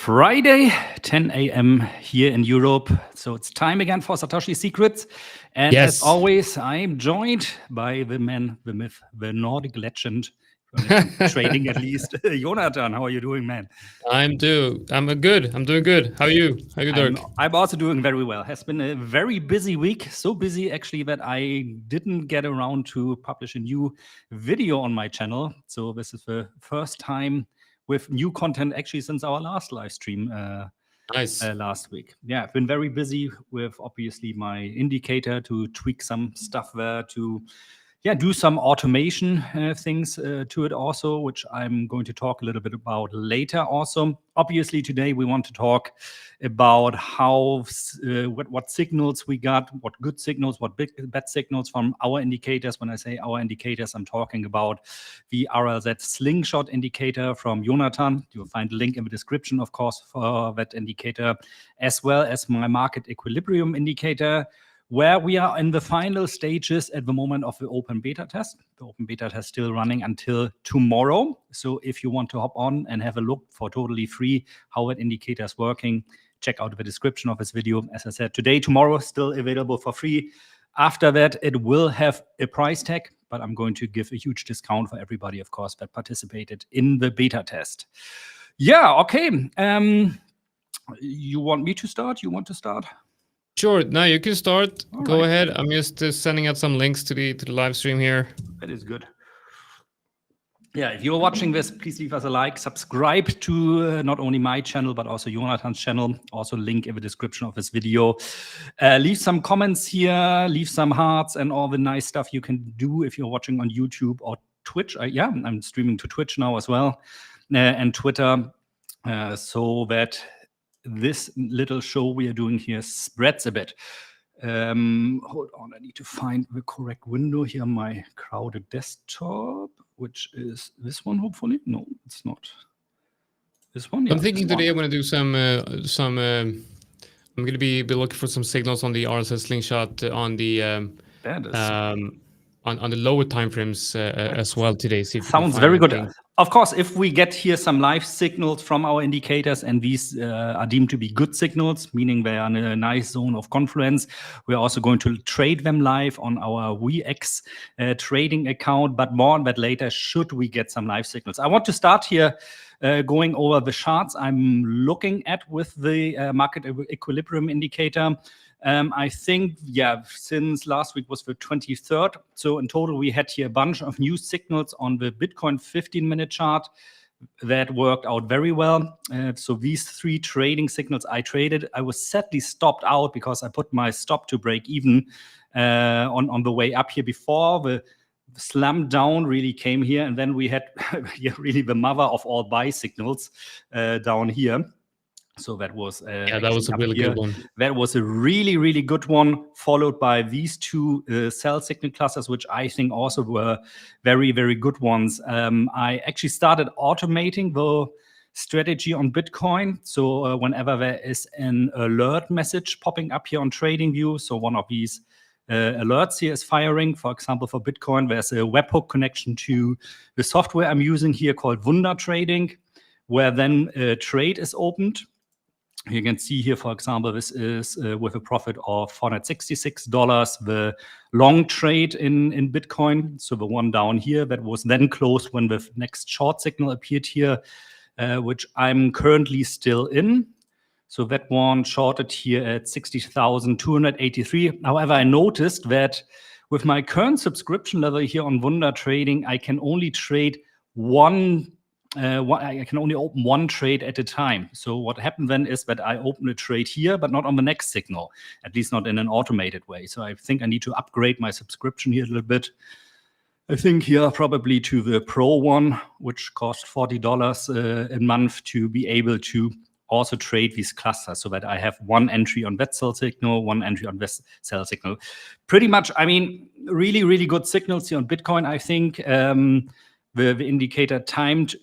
Friday, 10 a.m. here in Europe. So it's time again for Satoshi Secrets. And as Yes. always, I'm joined by the man, the myth, the Nordic legend, when it comes to trading at least. Jonatan, how are you doing, man? I'm good. I'm doing good. How are you? How are you, Dirk? I'm also doing very well. Has been a very busy week. So busy, actually, that I didn't get around to publish a new video on my channel. So this is the first time with new content, actually, since our last live stream Nice. last week. Yeah, I've been very busy with, obviously, my indicator to tweak some stuff there, to do some automation things to it also, which I'm going to talk a little bit about later also. Obviously, today we want to talk about how, what signals we got, what good signals, what bad signals from our indicators. When I say our indicators, I'm talking about the RLZ Slingshot indicator from Jonatan. You'll find a link in the description, of course, for that indicator, as well as my market equilibrium indicator, where we are in the final stages at the moment of the open beta test. The open beta test still running until tomorrow. So if you want to hop on and have a look for totally free how that indicator is working, check out the description of this video. As I said, today, tomorrow, still available for free. After that, it will have a price tag, but I'm going to give a huge discount for everybody, of course, that participated in the beta test. Yeah, okay. You want me to start? You want to start? Sure. Now you can start. Go ahead. I'm just sending out some links to the live stream here. That is good. Yeah, if you're watching this, please leave us a like, subscribe to not only my channel, but also Jonatan's channel. Also link in the description of this video. Leave some comments here, leave some hearts and all the nice stuff you can do if you're watching on YouTube or Twitch. Yeah, I'm streaming to Twitch now as well, and Twitter, so that this little show we are doing here spreads a bit. Hold on, I need to find the correct window here on my crowded desktop, which is this one, hopefully. No, it's not. This one? Yeah, I'm thinking today I'm going to do some I'm going to be looking for some signals on the RSS Slingshot on the on the lower time frames as well today. See if sounds very good. Of course, if we get here some live signals from our indicators and these are deemed to be good signals, meaning they are in a nice zone of confluence, we're also going to trade them live on our VX trading account, but more on that later should we get some live signals. I want to start here going over the charts I'm looking at with the market equilibrium indicator. I think, since last week was the 23rd. So in total, we had here a bunch of new signals on the Bitcoin 15-minute chart that worked out very well. So these three trading signals I traded, I was sadly stopped out because I put my stop to break even on the way up here before the slam down really came here. And then we had really the mother of all buy signals down here. So that was that was a really good one. That was a really, really good one, followed by these two sell signal clusters, which I think also were very, very good ones. I actually started automating the strategy on Bitcoin. So whenever there is an alert message popping up here on TradingView, so one of these alerts here is firing, for example, for Bitcoin, there's a webhook connection to the software I'm using here called Wunder Trading, where then a trade is opened. You can see here, for example, this is with a profit of $466, the long trade in Bitcoin. So the one down here that was then closed when the next short signal appeared here, which I'm currently still in. So that one shorted here at 60,283. However, I noticed that with my current subscription level here on Wunder Trading, I can only trade I can only open one trade at a time. So what happened then is that I open a trade here, but not on the next signal, at least not in an automated way. So I think I need to upgrade my subscription here a little bit. I think here probably to the Pro one, which cost $40 a month to be able to also trade these clusters so that I have one entry on that sell signal, one entry on this sell signal. Pretty much, I mean, really, really good signals here on Bitcoin, I think. The indicator timed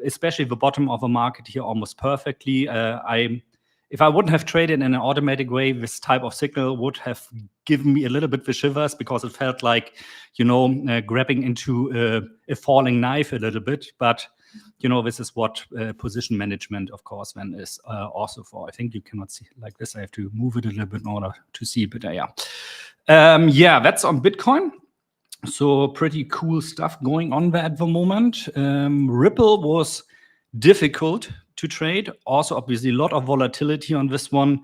especially the bottom of the market here almost perfectly. If I wouldn't have traded in an automatic way, this type of signal would have given me a little bit the shivers because it felt like, grabbing into a falling knife a little bit. But this is what position management, of course, then is also for. I think you cannot see like this. I have to move it a little bit in order to see it better. That's on Bitcoin. So pretty cool stuff going on there at the moment. Ripple was difficult to trade. Also, obviously, a lot of volatility on this one.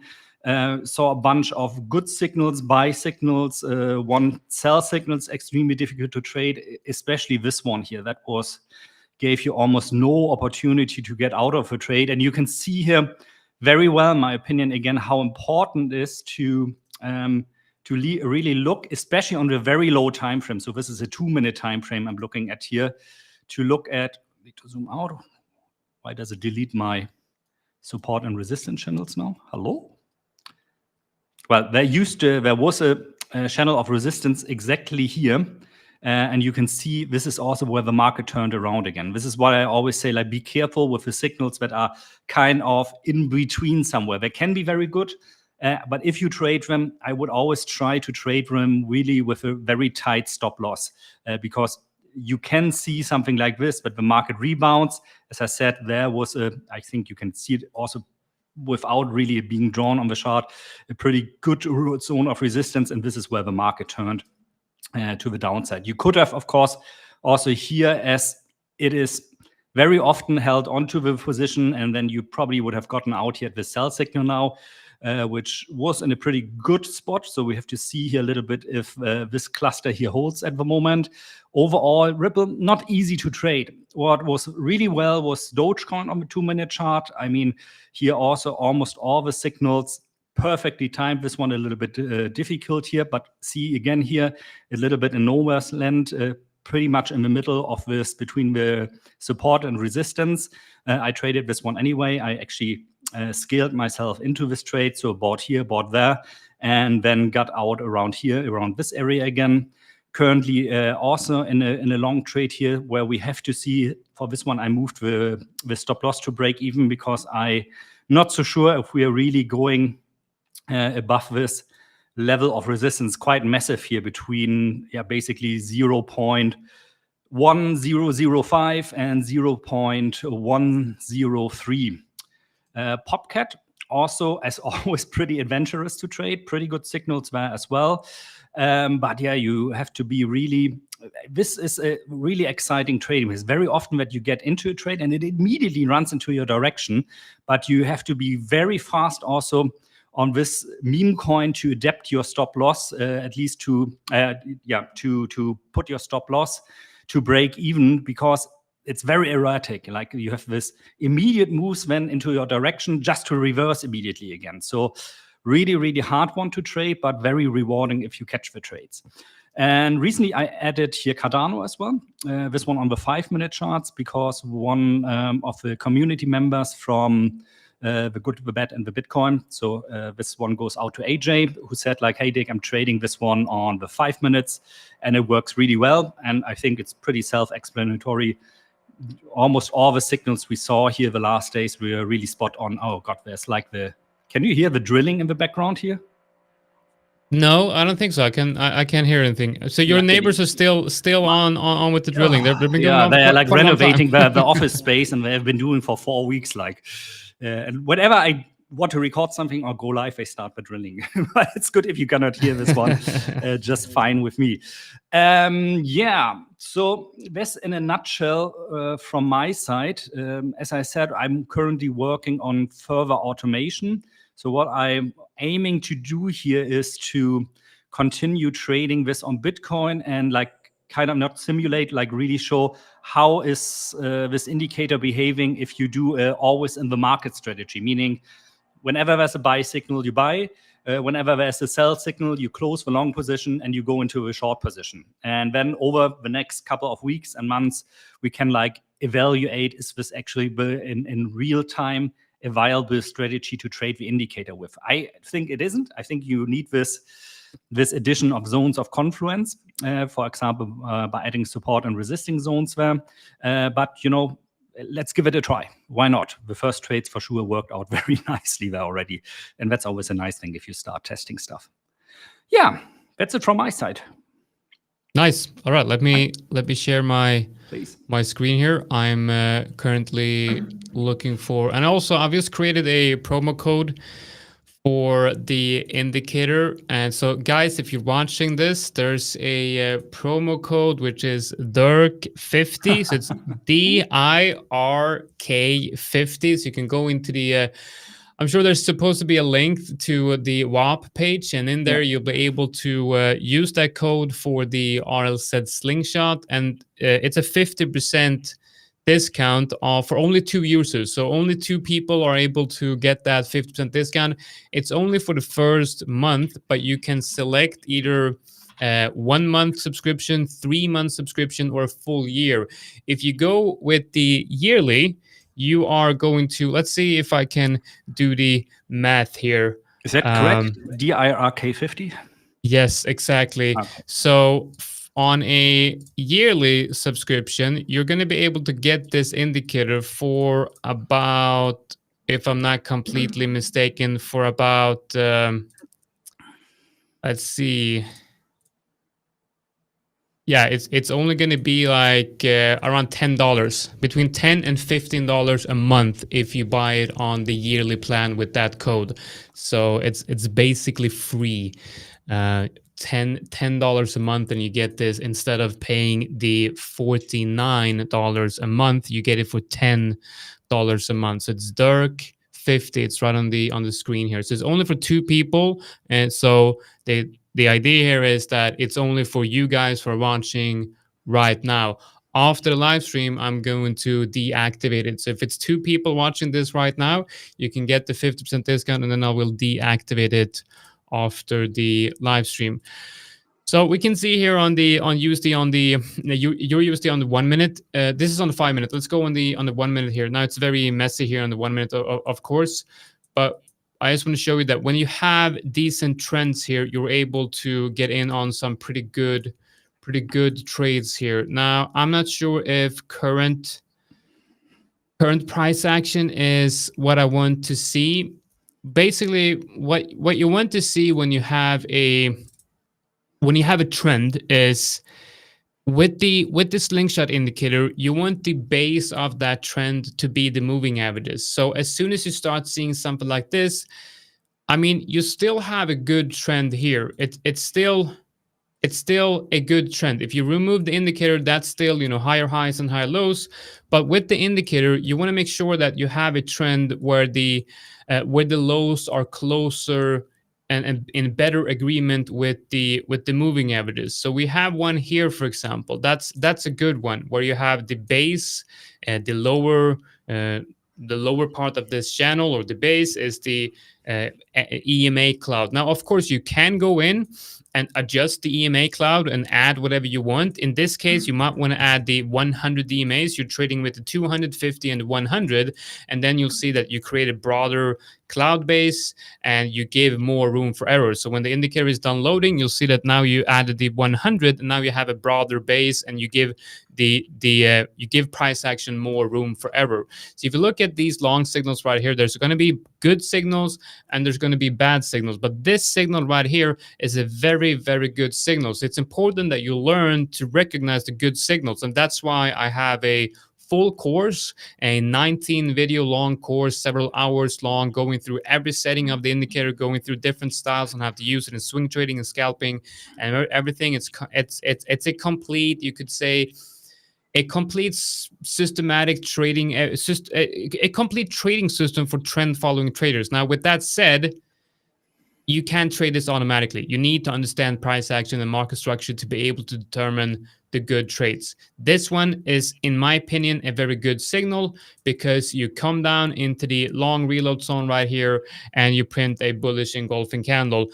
Saw a bunch of good signals, buy signals, one sell signals, extremely difficult to trade, especially this one here. That gave you almost no opportunity to get out of a trade. And you can see here very well, in my opinion, again, how important it is to really look, especially on the very low time frame. So this is a 2-minute time frame I'm looking at here. To look at, need to zoom out. Why does it delete my support and resistance channels now? Hello? Well, there was a channel of resistance exactly here. And you can see this is also where the market turned around again. This is why I always say, like, be careful with the signals that are kind of in between somewhere. They can be very good, but if you trade them, I would always try to trade them really with a very tight stop loss, because you can see something like this, but the market rebounds. As I said, I think you can see it also without really being drawn on the chart, a pretty good zone of resistance, and this is where the market turned to the downside. You could have, of course, also here, as it is very often held onto the position, and then you probably would have gotten out here at the sell signal now, which was in a pretty good spot. So we have to see here a little bit if this cluster here holds at the moment. Overall, Ripple, not easy to trade. What was really well was Dogecoin on the 2-minute chart. I mean, here also almost all the signals perfectly timed. This one a little bit difficult here, but see again here a little bit in nowhere's land, pretty much in the middle of this between the support and resistance. I traded this one anyway. I actually scaled myself into this trade, so bought here, bought there, and then got out around here, around this area again. Currently also in a long trade here, where we have to see, for this one I moved the stop loss to break even, because I'm not so sure if we are really going above this level of resistance, quite massive here between basically 0.1005 and 0.103. Popcat also, as always, pretty adventurous to trade, pretty good signals there as well. But you have to be really, this is a really exciting trading. It's very often that you get into a trade and it immediately runs into your direction, but you have to be very fast also on this meme coin to adapt your stop loss, at least to put your stop loss to break even, because it's very erratic. Like, you have this immediate moves then into your direction just to reverse immediately again. So really, really hard one to trade, but very rewarding if you catch the trades. And recently I added here Cardano as well, this one on the 5-minute charts, because one of the community members from the Good, the Bad, and the Bitcoin. So this one goes out to AJ, who said, like, hey, Dick, I'm trading this one on the 5 minutes, and it works really well. And I think it's pretty self-explanatory. Almost all the signals we saw here the last days were really spot on. Oh God, there's like can you hear the drilling in the background here? No, I don't think so. I can't hear anything. So your neighbors are still on with the drilling. They've been going on. They're like renovating the office space, and they've been doing for 4 weeks. And whenever I want to record something or go live, they start the drilling. But it's good if you cannot hear this one. Just fine with me. So this in a nutshell from my side. As I said, I'm currently working on further automation. So what I'm aiming to do here is to continue trading this on Bitcoin and kind of not simulate, really show how is this indicator behaving if you do always in the market strategy, meaning whenever there's a buy signal, you buy. Whenever there's a sell signal, you close the long position and you go into a short position. And then over the next couple of weeks and months, we can evaluate, is this actually in real time a viable strategy to trade the indicator with? I think it isn't. I think you need this addition of zones of confluence, for example, by adding support and resisting zones there. But let's give it a try. Why not? The first trades for sure worked out very nicely there already. And that's always a nice thing if you start testing stuff. Yeah, that's it from my side. Nice. All right, let me share my Please. my screen here. I'm currently looking for, and also I've just created a promo code for the indicator. And so, guys, if you're watching this, there's a promo code which is Dirk50. So it's DIRK50. So you can go into the. I'm sure there's supposed to be a link to the WAP page, and in there you'll be able to use that code for the RLZ Slingshot, and it's a 50% discount for only 2 users. So only 2 people are able to get that 50% discount. It's only for the first month, but you can select either 1 month subscription, 3 month subscription, or a full year. If you go with the yearly, you are going to, let's see if I can do the math here. Is that correct? DIRK50? Yes, exactly. Okay. So on a yearly subscription, you're going to be able to get this indicator for about, if I'm not completely mistaken, for about, let's see. Yeah, it's only going to be like around $10, between $10 and $15 a month if you buy it on the yearly plan with that code. So it's basically free. $10 a month, and you get this instead of paying the $49 a month. You get it for $10 a month. So it's Dirk50. It's right on the screen here. So it's only for 2 people, and so the idea here is that it's only for you guys who are watching right now. After the live stream, I'm going to deactivate it. So if it's 2 people watching this right now, you can get the 50% discount, and then I will deactivate it after the live stream. So we can see here on USD on the your USD on the 1 minute. This is on the 5 minute. Let's go on the 1 minute here. Now it's very messy here on the 1 minute, of course, but I just want to show you that when you have decent trends here, you're able to get in on some pretty good trades here. Now, I'm not sure if current price action is what I want to see. Basically, what you want to see when you have a trend is with the slingshot indicator, you want the base of that trend to be the moving averages. So as soon as you start seeing something like this, I mean, you still have a good trend here. It's still a good trend. If you remove the indicator, that's still, higher highs and higher lows. But with the indicator, you want to make sure that you have a trend where the lows are closer and in better agreement with the moving averages. So we have one here, for example. That's a good one where you have the base, the lower part of this channel, or the base is the EMA cloud. Now, of course, you can go in and adjust the EMA cloud and add whatever you want. In this case, you might want to add the 100 EMAs. You're trading with the 250 and the 100, and then you'll see that you create a broader cloud base and you give more room for error. So when the indicator is done loading, you'll see that now you added the 100, and now you have a broader base, and you give you give price action more room for error. So if you look at these long signals right here, there's going to be good signals and there's going to be bad signals. But this signal right here is a very, very good signal. So it's important that you learn to recognize the good signals. And that's why I have a full course, a 19 video long course, several hours long, going through every setting of the indicator, going through different styles on how to use it in swing trading and scalping and everything. It's a complete, you could say, a complete systematic trading, a complete trading system for trend following traders. Now, with that said, you can't trade this automatically. You need to understand price action and market structure to be able to determine the good trades. This one is, in my opinion, a very good signal because you come down into the long reload zone right here and you print a bullish engulfing candle.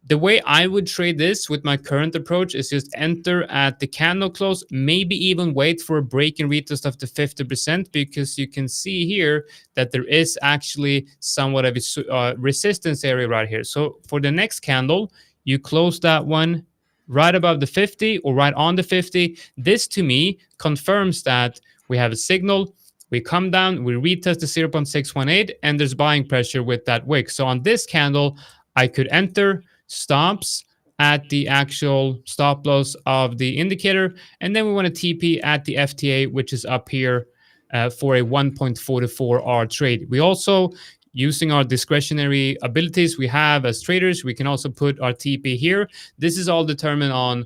The way I would trade this with my current approach is just enter at the candle close, maybe even wait for a break and retest of the 50%, because you can see here that there is actually somewhat of a resistance area right here. So for the next candle, you close that one right above the 50 or right on the 50. This to me confirms that we have a signal. We come down, we retest the 0.618, and there's buying pressure with that wick. So on this candle, I could enter stops at the actual stop loss of the indicator, and then we want to TP at the FTA, which is up here for a 1.44R trade. We also, using our discretionary abilities we have as traders, we can also put our TP here. This is all determined on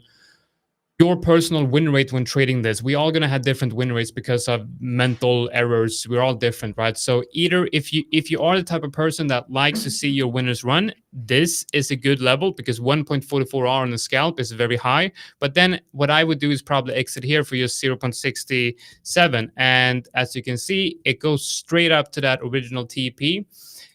your personal win rate when trading this. We all gonna have different win rates because of mental errors. We're all different, right? So either if you are the type of person that likes to see your winners run, this is a good level because 1.44R on the scalp is very high. But then what I would do is probably exit here for your 0.67. And as you can see, it goes straight up to that original TP.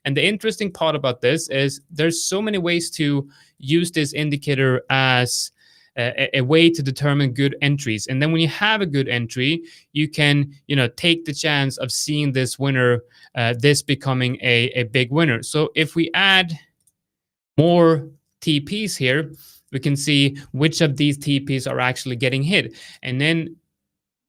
And the interesting part about this is there's so many ways to use this indicator as a way to determine good entries. And then when you have a good entry, you can, take the chance of seeing this winner, this becoming a big winner. So if we add more TPs here, we can see which of these TPs are actually getting hit. And then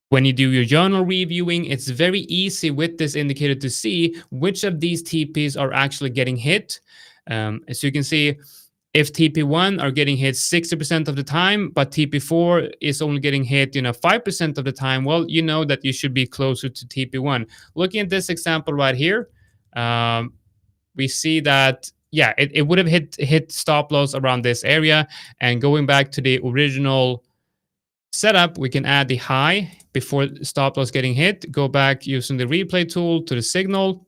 when you do your journal reviewing, it's very easy with this indicator to see which of these TPs are actually getting hit. As you can see, if TP1 are getting hit 60% of the time, but TP4 is only getting hit, 5% of the time, well, you know that you should be closer to TP1. Looking at this example right here, we see that, yeah, it would have hit stop loss around this area. And going back to the original setup, we can add the high before stop loss getting hit, go back using the replay tool to the signal.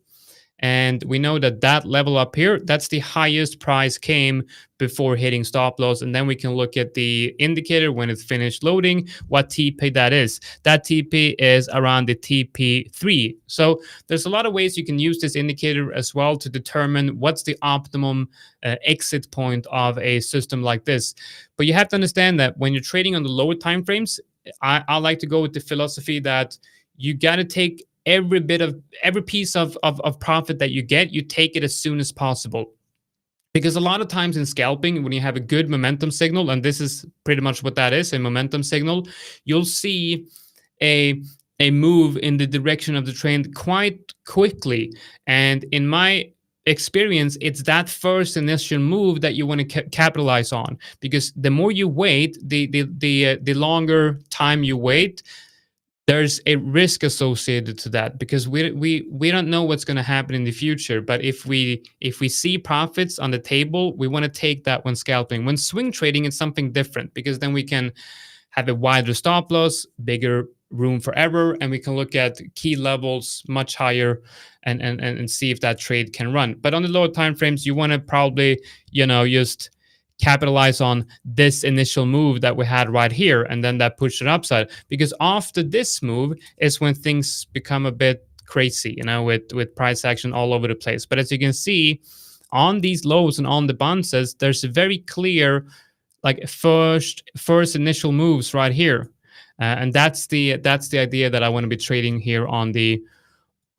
And we know that that level up here, that's the highest price came before hitting stop loss. And then we can look at the indicator when it's finished loading, what TP that is. That TP is around the TP3. So there's a lot of ways you can use this indicator as well to determine what's the optimum exit point of a system like this. But you have to understand that when you're trading on the lower time frames, I like to go with the philosophy that you got to take every piece of profit that you get, you take it as soon as possible. Because a lot of times in scalping, when you have a good momentum signal, and this is pretty much what that is, a momentum signal, you'll see a move in the direction of the trend quite quickly. And in my experience, it's that first initial move that you want to capitalize on. Because the more you wait, the longer time you wait, there's a risk associated to that because we don't know what's going to happen in the future. But if we see profits on the table, we want to take that when scalping. When swing trading, it's something different because then we can have a wider stop loss, bigger room for error, and we can look at key levels much higher and see if that trade can run. But on the lower time frames, you want to probably just capitalize on this initial move that we had right here, and then that pushed it upside. Because after this move is when things become a bit crazy, with price action all over the place. But as you can see, on these lows and on the bounces, there's a very clear, like first initial moves right here, and that's the idea that I want to be trading here on the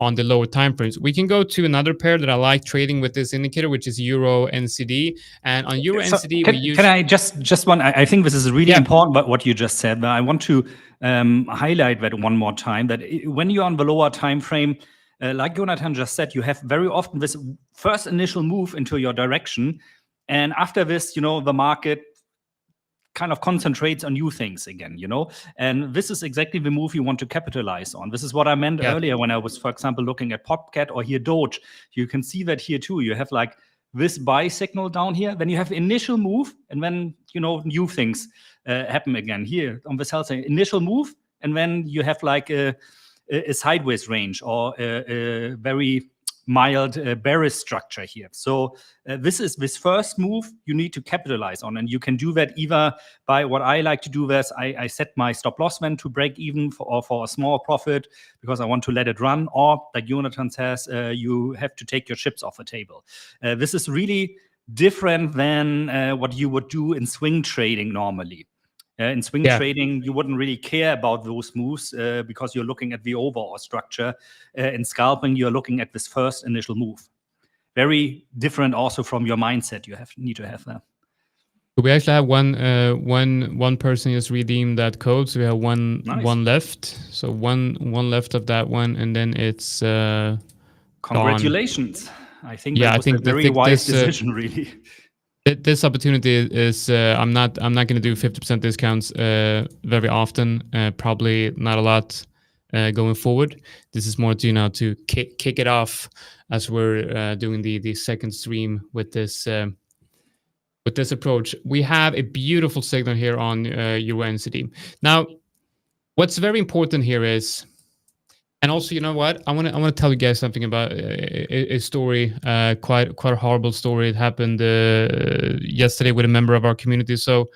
lower time frames. We can go to another pair that I like trading with this indicator, which is Euro NCD. And on Euro NCD, we use... Can I just one? I think this is really important, but what you just said, but I want to highlight that one more time, that when you're on the lower time frame, like Jonatan just said, you have very often this first initial move into your direction. And after this, the market kind of concentrates on new things again, and this is exactly the move you want to capitalize on. This is what I meant earlier when I was, for example, looking at Popcat or here Doge. You can see that here too. You have like this buy signal down here, then you have initial move, and then new things happen again. Here on the sell side, initial move, and then you have like a sideways range or a very mild bearish structure here. So this first move you need to capitalize on, and you can do that either by what I like to do is I set my stop loss then to break even for a small profit because I want to let it run, or like Jonatan says, you have to take your chips off the table. This is really different than what you would do in swing trading normally. In swing trading, you wouldn't really care about those moves because you're looking at the overall structure. In scalping, you're looking at this first initial move. Very different also from your mindset you need to have there. We actually have one person just redeemed that code, so we have one left. So one left of that one, and then it's congratulations. Gone. I think that was a very wise decision, really. This opportunity is I'm not going to do 50% discounts very often. Probably not a lot going forward. This is more to to kick it off as we're doing the second stream with this approach. We have a beautiful signal here on UNCD. Now, what's very important here is, and also, you know what? I want to tell you guys something about a story, quite a horrible story. It happened yesterday with a member of our community. So,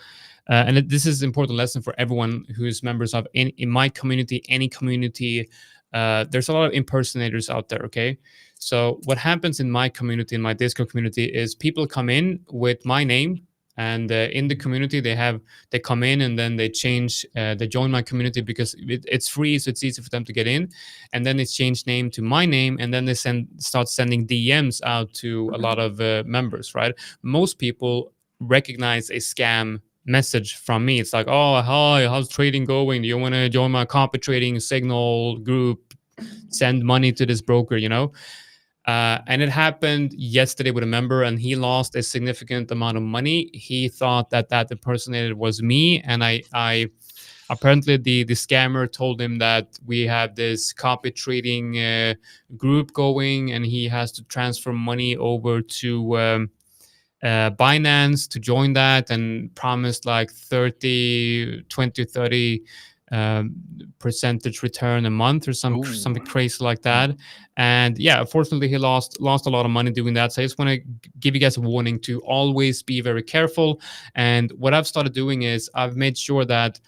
this is an important lesson for everyone who is members of in my community, any community. There's a lot of impersonators out there. Okay, so what happens in my community, in my Discord community, is people come in with my name. And in the community, they come in and then they change, they join my community because it's free, so it's easy for them to get in. And then they change name to my name, and then they start sending DMs out to a lot of members. Right? Most people recognize a scam message from me. It's like, oh, hi, how's trading going? Do you want to join my copy trading signal group? Send money to this broker. And it happened yesterday with a member, and he lost a significant amount of money. He thought that impersonator was me, and I apparently the scammer told him that we have this copy trading group going, and he has to transfer money over to Binance to join that, and promised like 30 percentage return a month or something crazy like that. And yeah, unfortunately, he lost a lot of money doing that. So I just want to give you guys a warning to always be very careful. And what I've started doing is I've made sure that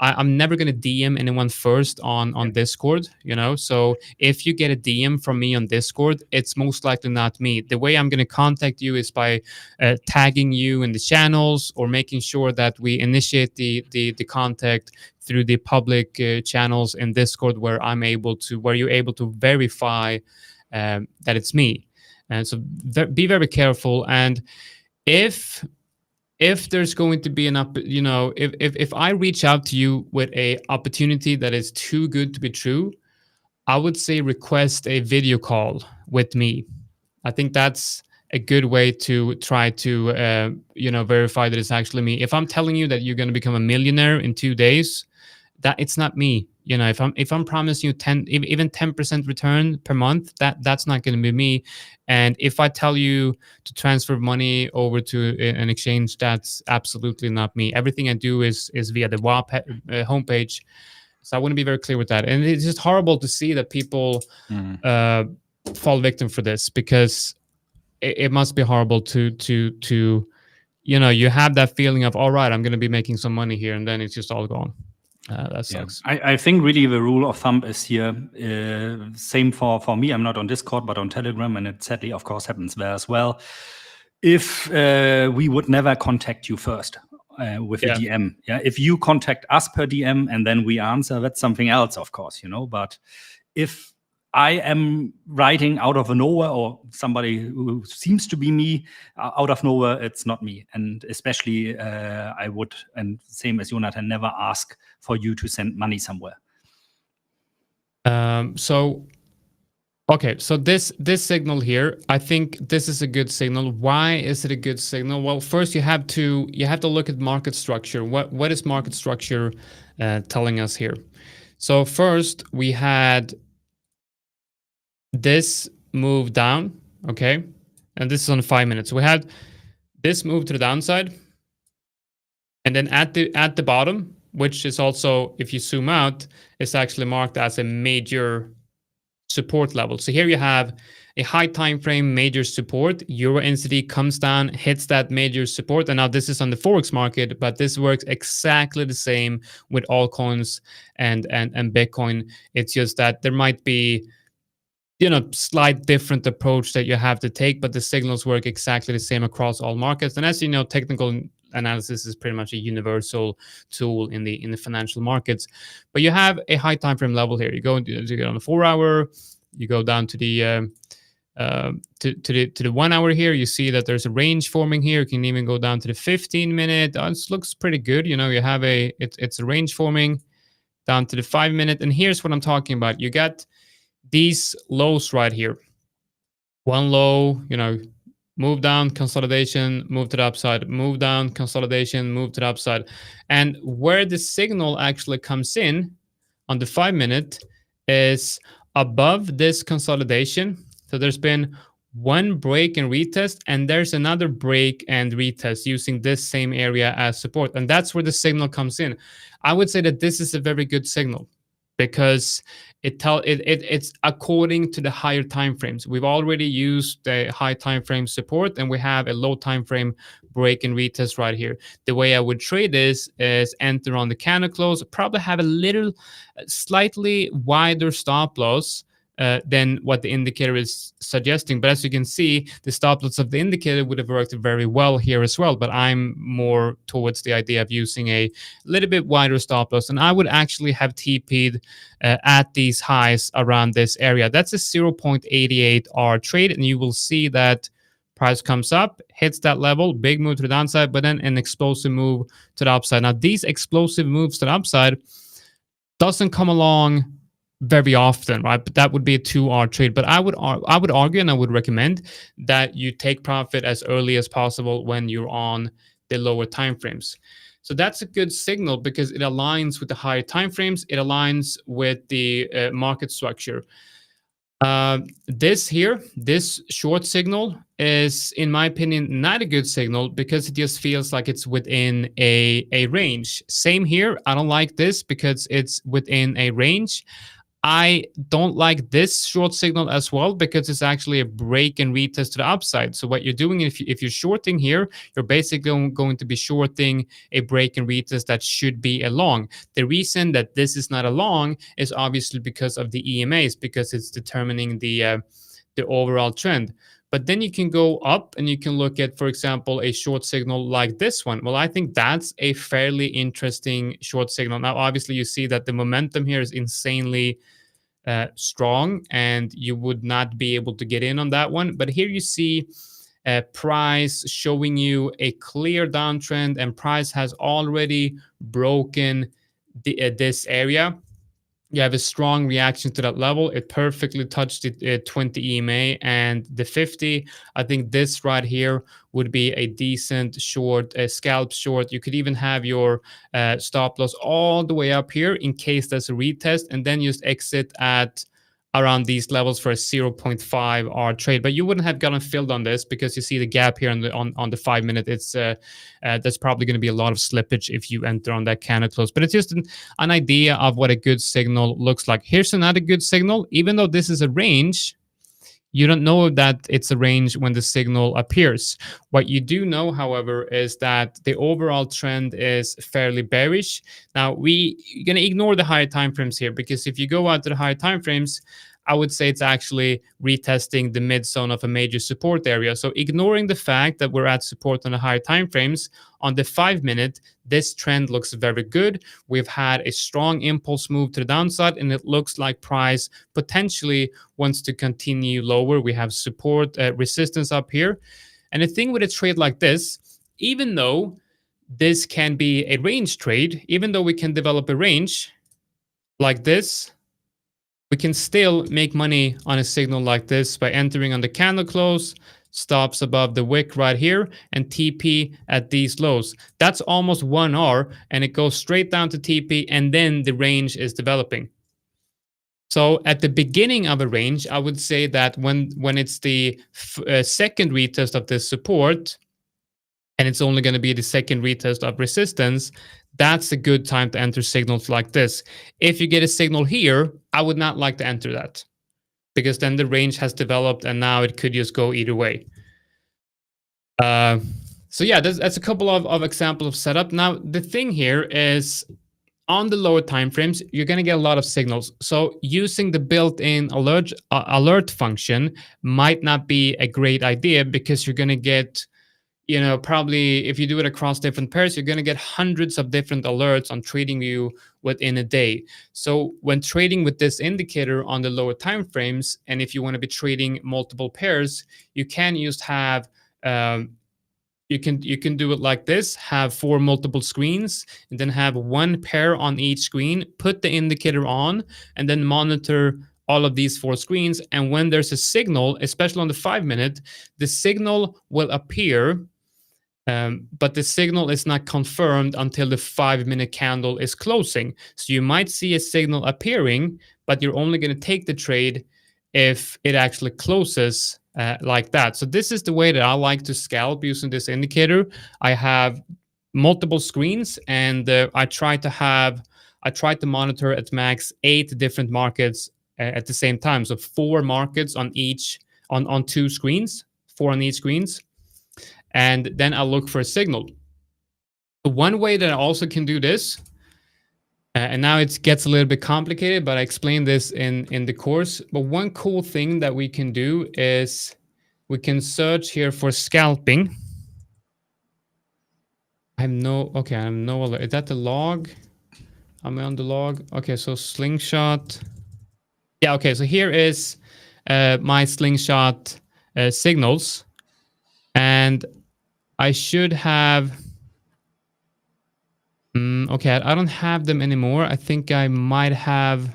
I'm never going to DM anyone first on Discord, So if you get a DM from me on Discord, it's most likely not me. The way I'm going to contact you is by tagging you in the channels, or making sure that we initiate the contact through the public channels in Discord, where you're able to verify that it's me. And so be very careful. And if there's going to be if I reach out to you with a opportunity that is too good to be true, I would say request a video call with me. I think that's a good way to try to verify that it's actually me. If I'm telling you that you're going to become a millionaire in 2 days, that it's not me. If I'm promising you even 10% return per month, that's not going to be me. And if I tell you to transfer money over to an exchange, that's absolutely not me. Everything I do is via the WA homepage. So I want to be very clear with that. And it's just horrible to see that people fall victim for this, because it must be horrible to you have that feeling of, all right, I'm going to be making some money here, and then it's just all gone. That sucks. I think really the rule of thumb is here, same for me. I'm not on Discord, but on Telegram, and it sadly, of course, happens there as well. If we would never contact you first with a DM, if you contact us per DM and then we answer, that's something else, of course, But if I am writing out of nowhere, or somebody who seems to be me out of nowhere, it's not me. And especially I would, and same as Jonatan, never ask for you to send money somewhere. So this signal here, I think this is a good signal. Why is it a good signal? Well, first you have to look at market structure. What is market structure telling us here? So first we had this move down, okay? And this is on 5 minutes. So we had this move to the downside. And then at the bottom, which is also, if you zoom out, it's actually marked as a major support level. So here you have a high time frame major support. Euro NCD comes down, hits that major support. And now this is on the Forex market, but this works exactly the same with altcoins and Bitcoin. It's just that there might be slight different approach that you have to take, but the signals work exactly the same across all markets. And as you know, technical analysis is pretty much a universal tool in the financial markets. But you have a high time frame level here. You go on the 4 hour, you go down to the to the 1 hour here. You see that there's a range forming here. You can even go down to the 15-minute. It looks pretty good. You have it's a range forming down to the 5-minute. And here's what I'm talking about. You got these lows right here. One low, move down, consolidation, move to the upside, move down, consolidation, move to the upside. And where the signal actually comes in on the 5 minute is above this consolidation. So there's been one break and retest, and there's another break and retest using this same area as support. And that's where the signal comes in. I would say that this is a very good signal because it's according to the higher time frames. We've already used the high time frame support, and we have a low time frame break and retest right here. The way I would trade this is enter on the candle close, probably have a little slightly wider stop loss than what the indicator is suggesting. But as you can see, the stop loss of the indicator would have worked very well here as well. But I'm more towards the idea of using a little bit wider stop loss. And I would actually have TP'd at these highs around this area. That's a 0.88 R trade. And you will see that price comes up, hits that level, big move to the downside, but then an explosive move to the upside. Now, these explosive moves to the upside doesn't come along very often, right? But that would be a 2R trade. But I would argue and I would recommend that you take profit as early as possible when you're on the lower time frames. So that's a good signal because it aligns with the higher time frames. It aligns with the market structure. This short signal is, in my opinion, not a good signal because it just feels like it's within a range. Same here. I don't like this because it's within a range. I don't like this short signal as well because it's actually a break and retest to the upside. So what you're doing, if you're shorting here, you're basically going to be shorting a break and retest that should be a long. The reason that this is not a long is obviously because of the EMAs, because it's determining the overall trend. But then you can go up and you can look at, for example, a short signal like this one. Well, I think that's a fairly interesting short signal. Now, obviously, you see that the momentum here is insanely strong, and you would not be able to get in on that one. But here you see price showing you a clear downtrend, and price has already broken this area. You have a strong reaction to that level. It perfectly touched the 20 EMA and the 50. I think this right here would be a decent short, a scalp short. You could even have your stop loss all the way up here in case there's a retest, and then just exit at around these levels for a 0.5 R trade. But you wouldn't have gotten filled on this because you see the gap here on the 5 minute. It's there's probably going to be a lot of slippage if you enter on that candle close. But it's just an idea of what a good signal looks like. Here's another good signal. Even though this is a range, you don't know that it's a range when the signal appears. What you do know, however, is that the overall trend is fairly bearish. Now, we're going to ignore the higher time frames here, because if you go out to the higher time frames, I would say it's actually retesting the mid zone of a major support area. So ignoring the fact that we're at support on the higher time frames, on the 5 minute, this trend looks very good. We've had a strong impulse move to the downside, and it looks like price potentially wants to continue lower. We have support, resistance up here. And the thing with a trade like this, even though this can be a range trade, even though we can develop a range like this, we can still make money on a signal like this by entering on the candle close, stops above the wick right here, and TP at these lows. That's almost 1 R, and it goes straight down to TP, and then the range is developing. So at the beginning of a range, I would say that when it's the second retest of this support, and it's only going to be the second retest of resistance, that's a good time to enter signals like this. If you get a signal here, I would not like to enter that, because then the range has developed and now it could just go either way. So yeah, that's a couple of examples of setup. Now, the thing here is, on the lower time frames, you're going to get a lot of signals. So using the built-in alert function might not be a great idea, because you're going to get, probably if you do it across different pairs, you're going to get hundreds of different alerts on TradingView within a day. So when trading with this indicator on the lower time frames, and if you want to be trading multiple pairs, you can just have you can do it like this: have 4 multiple screens, and then have 1 pair on each screen, put the indicator on, and then monitor all of these 4 screens. And when there's a signal, especially on the 5-minute, the signal will appear, but the signal is not confirmed until the 5-minute candle is closing. So you might see a signal appearing, but you're only going to take the trade if it actually closes like that. So this is the way that I like to scalp using this indicator. I have multiple screens, and I try to monitor at max 8 different markets at the same time. So 4 markets on each on 2 screens, 4 on each screens, and then I'll look for a signal. One way that I also can do this, and now it gets a little bit complicated, but I explained this in the course. But one cool thing that we can do is we can search here for scalping. I'm no alert. Is that the log? I'm on the log. Okay, so Slingshot. Yeah, okay, so here is my Slingshot signals. And I should have... okay, I don't have them anymore. I think I might have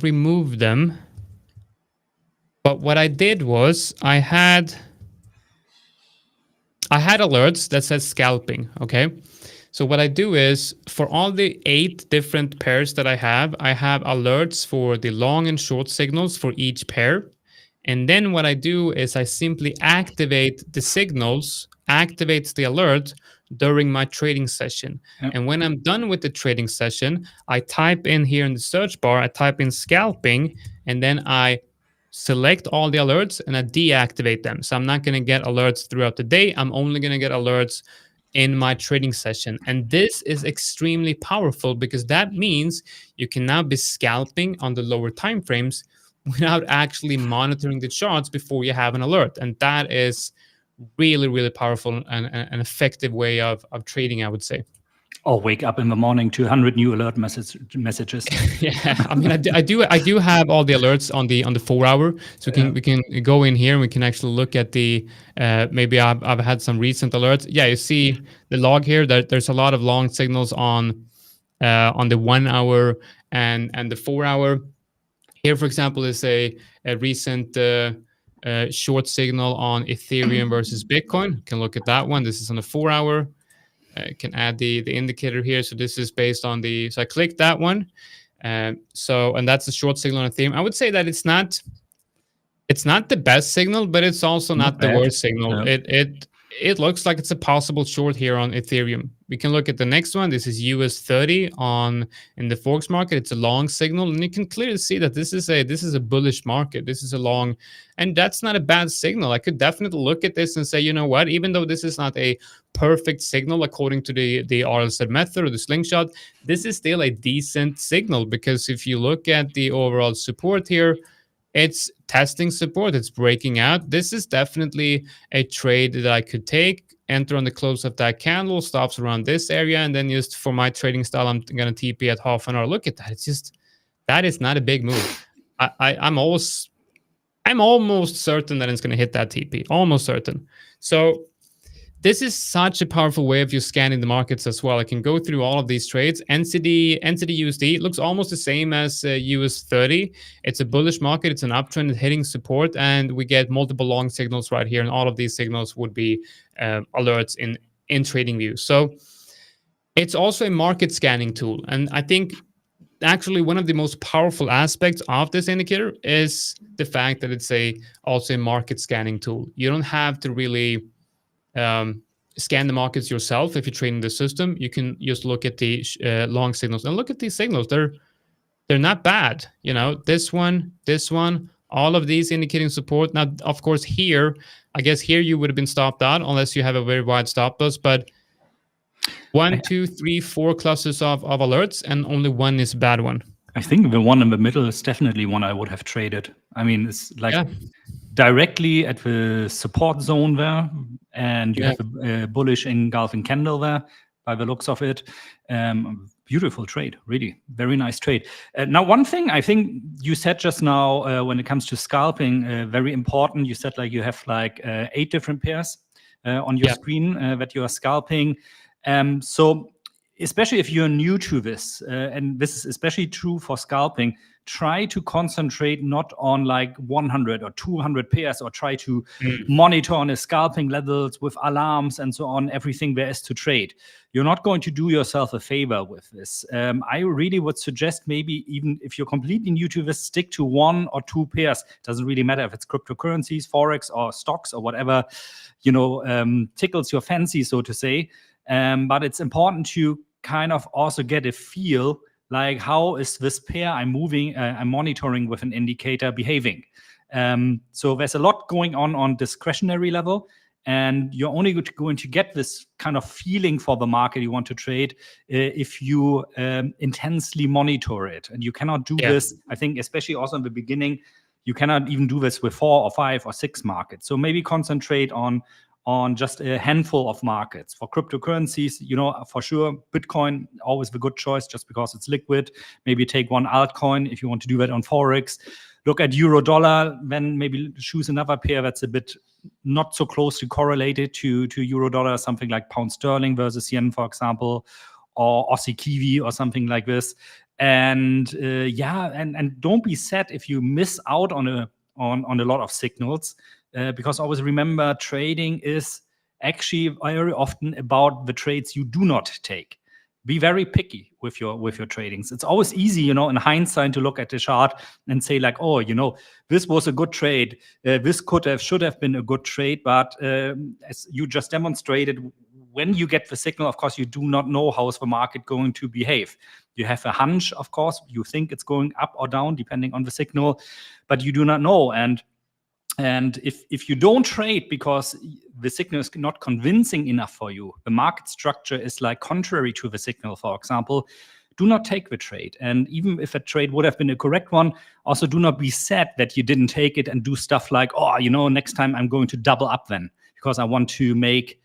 removed them. But what I did was I had alerts that said scalping, okay? So what I do is, for all the 8 different pairs that I have alerts for the long and short signals for each pair. And then what I do is I simply activate the signals, activates the alert during my trading session. Yep. And when I'm done with the trading session, I type in here in the search bar, I type in scalping, and then I select all the alerts and I deactivate them. So I'm not going to get alerts throughout the day. I'm only going to get alerts in my trading session. And this is extremely powerful, because that means you can now be scalping on the lower time frames without actually monitoring the charts before you have an alert. And that is really, really powerful and an effective way of trading, I would say. Or wake up in the morning to 100 new alert messages. Yeah, I mean, I do have all the alerts on the 4-hour, so we can go in here and we can actually look at the maybe I've had some recent alerts. Yeah, you see the log here. There's a lot of long signals on the 1 hour and the 4-hour. Here, for example, is a recent short signal on Ethereum versus Bitcoin. You can look at that one. This is on the 4-hour. I can add the indicator here. So this is based on so I click that one. And that's the short signal on Ethereum. I would say that it's not the best signal, but it's also not the worst signal. No. It looks like it's a possible short here on Ethereum. We can look at the next one. This is US30 in the Forex market. It's a long signal, and you can clearly see that this is a bullish market. This is a long, and that's not a bad signal. I could definitely look at this and say, you know what? Even though this is not a perfect signal according to the RLZ method or the Slingshot, this is still a decent signal, because if you look at the overall support here, it's testing support. It's breaking out. This is definitely a trade that I could take, enter on the close of that candle, stops around this area, and then just for my trading style, I'm going to TP at half an hour. Look at that. It's just, that is not a big move. I'm almost certain that it's going to hit that TP. Almost certain. So this is such a powerful way of you scanning the markets as well. I can go through all of these trades. NCD USD looks almost the same as US30. It's a bullish market. It's an uptrend. It's hitting support, and we get multiple long signals right here. And all of these signals would be alerts in trading view. So it's also a market scanning tool. And I think actually one of the most powerful aspects of this indicator is the fact that it's also a market scanning tool. You don't have to really scan the markets yourself if you're trading the system. You can just look at the long signals and look at these signals. They're not bad. You know, this one, all of these indicating support. Now, of course, I guess here you would have been stopped out unless you have a very wide stop loss. But 1, 2, 3, 4 clusters of alerts, and only one is a bad one. I think the one in the middle is definitely one I would have traded. I mean, it's like directly at the support zone there, and you have a bullish engulfing candle there by the looks of it. Beautiful trade, really very nice trade. Now, one thing I think you said just now when it comes to scalping, very important. You said like you have like 8 different pairs on your screen that you are scalping. So especially if you're new to this, and this is especially true for scalping, try to concentrate not on like 100 or 200 pairs, or try to monitor on the scalping levels with alarms and so on, everything there is to trade. You're not going to do yourself a favor with this. I really would suggest, maybe even if you're completely new to this, stick to 1 or 2 pairs. It doesn't really matter if it's cryptocurrencies, Forex, or stocks, or whatever, tickles your fancy, so to say. But it's important to kind of also get a feel, like, how is this pair I'm monitoring with an indicator behaving? So there's a lot going on discretionary level, and you're only going to get this kind of feeling for the market you want to trade if you intensely monitor it. And you cannot do this, I think, especially also in the beginning, you cannot even do this with 4 or 5 or 6 markets. So maybe concentrate on just a handful of markets. For cryptocurrencies, for sure, Bitcoin, always the good choice, just because it's liquid. Maybe take one altcoin if you want to do that on Forex. Look at euro dollar, then maybe choose another pair that's a bit not so closely correlated to euro dollar, something like pound sterling versus yen, for example, or Aussie Kiwi or something like this. And and don't be sad if you miss out on a lot of signals. Because always remember, trading is actually very often about the trades you do not take. Be very picky with your tradings. It's always easy, in hindsight, to look at the chart and say like, oh, this was a good trade. This should have been a good trade. But as you just demonstrated, when you get the signal, of course, you do not know how is the market going to behave. You have a hunch, of course. You think it's going up or down depending on the signal, but you do not know. And if you don't trade because the signal is not convincing enough for you, the market structure is like contrary to the signal, for example, do not take the trade. And even if a trade would have been a correct one, also do not be sad that you didn't take it and do stuff like, oh, next time I'm going to double up then, because I want to make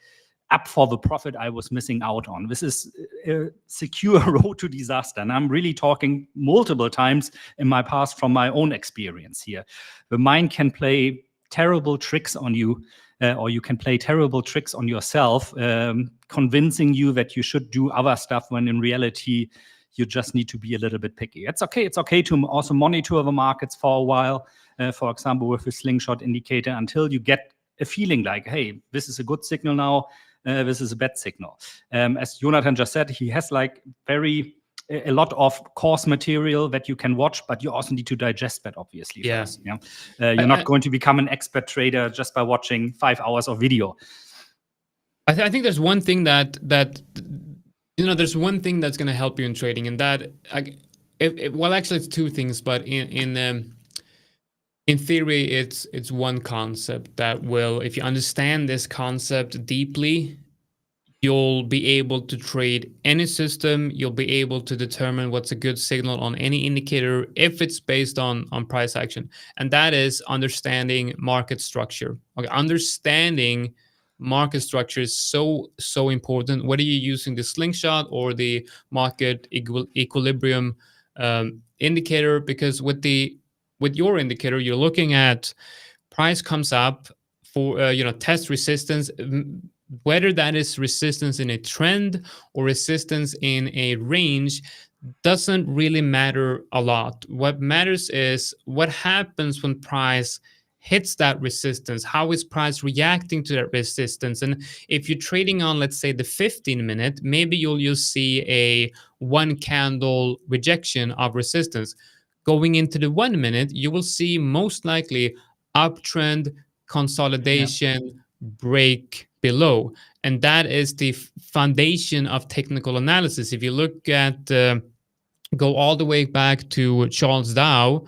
up for the profit I was missing out on. This is a secure road to disaster. And I'm really talking multiple times in my past from my own experience here. The mind can play terrible tricks on you, or you can play terrible tricks on yourself, convincing you that you should do other stuff when in reality, you just need to be a little bit picky. It's okay. It's okay to also monitor the markets for a while, for example, with a Slingshot indicator, until you get a feeling like, hey, this is a good signal now. This is a bad signal. As Jonatan just said, he has like a lot of course material that you can watch, but you also need to digest that, obviously. First, you're not going to become an expert trader just by watching 5 hours of video. I think there's one thing that there's one thing that's going to help you in trading, and that well, actually, it's 2 things, but in theory, it's one concept that will, if you understand this concept deeply, you'll be able to trade any system. You'll be able to determine what's a good signal on any indicator if it's based on price action. And that is understanding market structure. Okay, understanding market structure is so important, whether you're using the Slingshot or the market equilibrium indicator, because with your indicator, you're looking at price comes up for test resistance, whether that is resistance in a trend or resistance in a range doesn't really matter a lot. What matters is what happens when price hits that resistance. How is price reacting to that resistance? And if you're trading on, let's say, the 15-minute, maybe you'll see a 1 candle rejection of resistance. Going into the 1 minute, you will see most likely uptrend, consolidation, break below. And that is the foundation of technical analysis. If you look at, go all the way back to Charles Dow,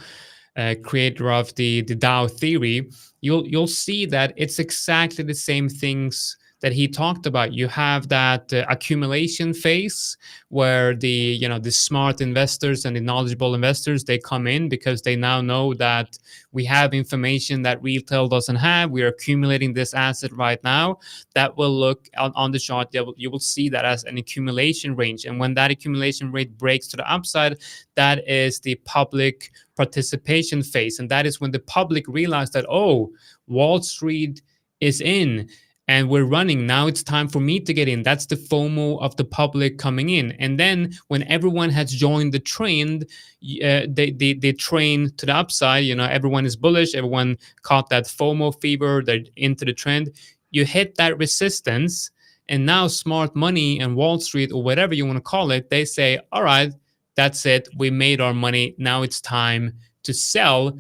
creator of the Dow theory, you'll see that it's exactly the same things that he talked about. You have that accumulation phase where the smart investors and the knowledgeable investors, they come in because they now know that we have information that retail doesn't have. We are accumulating this asset right now. That will look on the chart. You will see that as an accumulation range. And when that accumulation rate breaks to the upside, that is the public participation phase. And that is when the public realize that, oh, Wall Street is in. and we're running. Now it's time for me to get in. That's the FOMO of the public coming in. And then when everyone has joined the trend, they train to the upside. Everyone is bullish. Everyone caught that FOMO fever. They're into the trend. You hit that resistance, and now smart money and Wall Street, or whatever you want to call it, they say, all right, that's it. We made our money. Now it's time to sell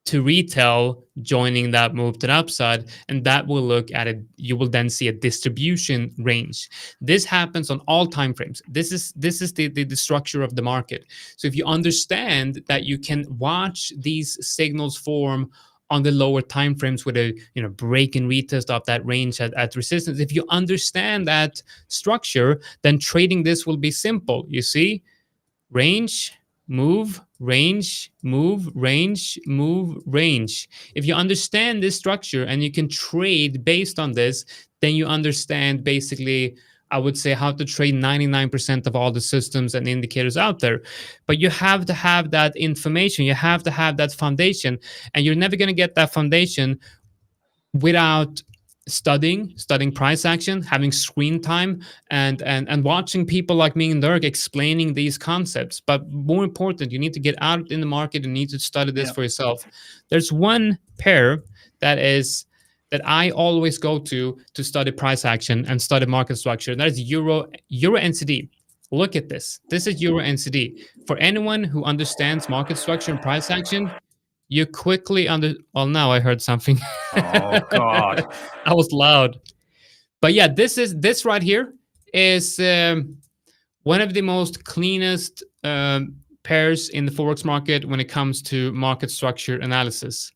to retail, joining that move to the upside, and that will look at it. You will then see a distribution range. This happens on all time frames. This is the structure of the market. So if you understand that you can watch these signals form on the lower time frames with a break and retest of that range at resistance, if you understand that structure, then trading this will be simple. You see, range, move, range, move, range, move, range. If you understand this structure and you can trade based on this, then you understand basically, I would say, how to trade 99% of all the systems and indicators out there. But you have to have that information. You have to have that foundation. And you're never going to get that foundation without studying price action, having screen time, and watching people like me and Dirk explaining these concepts. But more important, you need to get out in the market and need to study this for yourself. There's one pair that I always go to study price action and study market structure, and that is Euro NCD. Look at this. This is Euro NCD. For anyone who understands market structure and price action, you quickly well, now I heard something. Oh God. That was loud. But yeah, this right here is one of the most cleanest pairs in the Forex market when it comes to market structure analysis.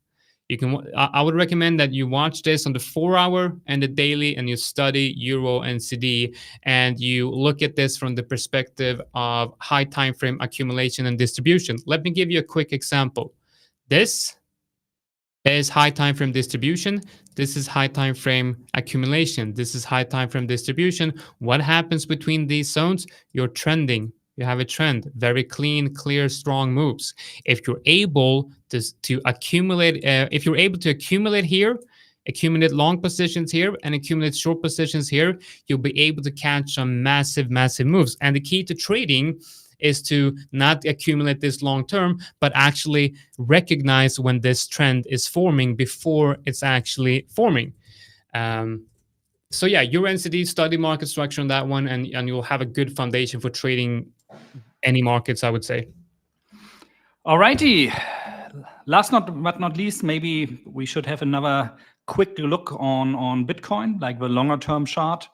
I would recommend that you watch this on the 4-hour and the daily, and you study Euro NCD, and you look at this from the perspective of high time frame accumulation and distribution. Let me give you a quick example. This is high time frame distribution. This is high time frame accumulation. This is high time frame distribution. What happens between these zones? You're trending. You have a trend. Very clean, clear, strong moves. If you're able to accumulate, here, accumulate long positions here, and accumulate short positions here, you'll be able to catch some massive, massive moves. And the key to trading is to not accumulate this long term, but actually recognize when this trend is forming before it's actually forming. So yeah, Euro NCD, study market structure on that one, and you'll have a good foundation for trading any markets, I would say. Alrighty. Last but not least, maybe we should have another quick look on Bitcoin, like the longer term chart.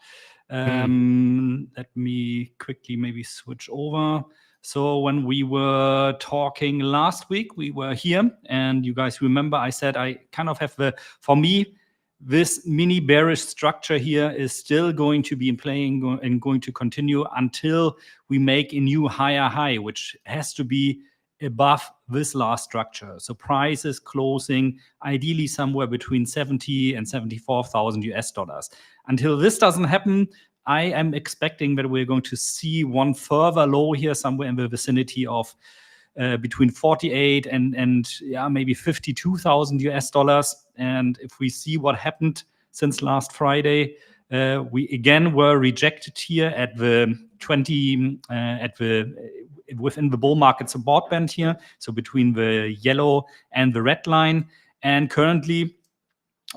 Let me quickly maybe switch over. So when we were talking last week, we were here, and you guys remember I said I kind of have for me, this mini bearish structure here is still going to be playing and going to continue until we make a new higher high, which has to be above this last structure. So prices closing ideally somewhere between 70 and 74,000 US dollars. Until this doesn't happen, I am expecting that we're going to see one further low here somewhere in the vicinity of between 48 and maybe 52,000 US dollars. And if we see what happened since last Friday, we again were rejected here at the 20 within the bull market support band here, so between the yellow and the red line. And currently,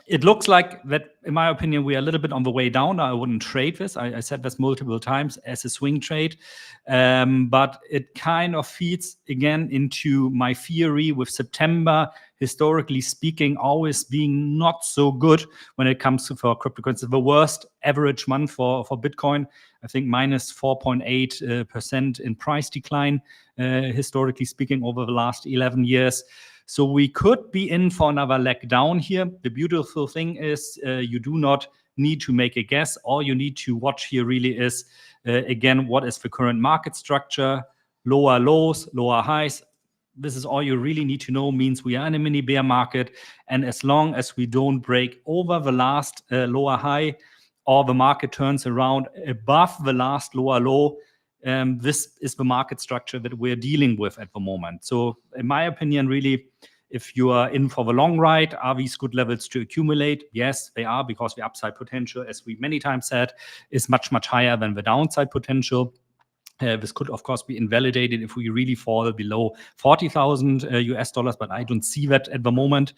it looks like that, in my opinion, we are a little bit on the way down. I wouldn't trade this. I said this multiple times as a swing trade. But it kind of feeds again into my theory with September, historically speaking, always being not so good when it comes to for cryptocurrency. The worst average month for Bitcoin, I think minus 4.8% in price decline, historically speaking, over the last 11 years. So we could be in for another leg down here. The beautiful thing is you do not need to make a guess. All you need to watch here really is, again, what is the current market structure, lower lows, lower highs. This is all you really need to know. Means we are in a mini bear market. And as long as we don't break over the last lower high, or the market turns around above the last lower low, this is the market structure that we're dealing with at the moment. So in my opinion, really, If you are in for the long ride, are these good levels to accumulate? Yes, they are, because the upside potential, as we many times said, is much, much higher than the downside potential. This could, of course, be invalidated if we really fall below 40,000 US dollars, but I don't see that at the moment,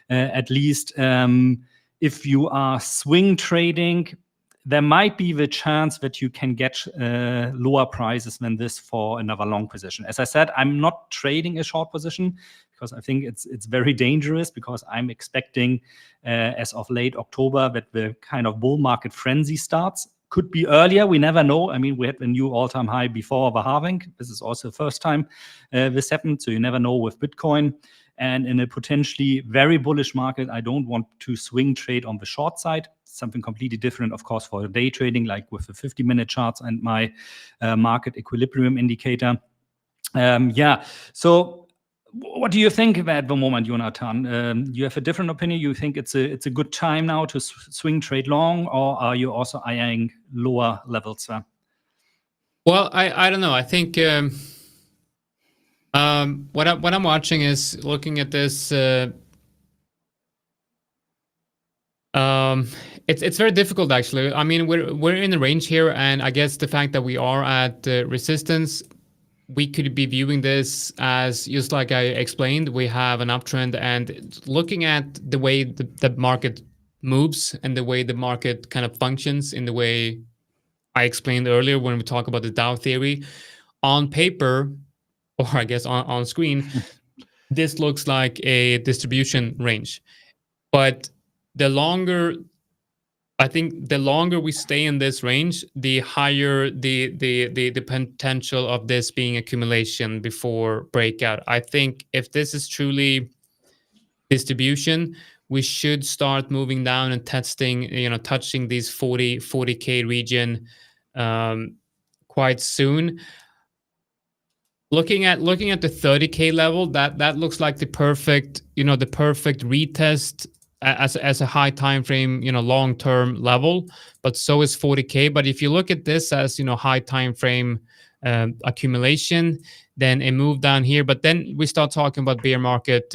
at least. If you are swing trading, there might be the chance that you can get lower prices than this for another long position. As I said, I'm not trading a short position because I think it's very dangerous, because I'm expecting as of late October that the kind of bull market frenzy starts. Could be earlier, we never know. I mean, we had a new all-time high before the halving. This is also the first time this happened, so you never know with Bitcoin. And in a potentially very bullish market, I don't want to swing trade on the short side. Something completely different, of course, for day trading, like with the 50-minute charts and my market equilibrium indicator. So what do you think at the moment, Jonatan? You have a different opinion? You think it's a good time now to swing trade long, or are you also eyeing lower levels? Well, I don't know. I think what I'm watching is looking at this. It's very difficult, actually. I mean, we're in the range here, and I guess the fact that we are at resistance, we could be viewing this as, just like I explained, we have an uptrend, and looking at the way the market moves and the way the market kind of functions in the way I explained earlier when we talk about the Dow theory, on paper, or I guess on screen, this looks like a distribution range. But I think the longer we stay in this range, the higher the potential of this being accumulation before breakout. I think if this is truly distribution, we should start moving down and testing, touching these 40K region quite soon. Looking at the 30K level, that looks like the perfect retest as a high time frame, long term level. But so is 40K. But if you look at this as high time frame accumulation, then a move down here. But then we start talking about bear market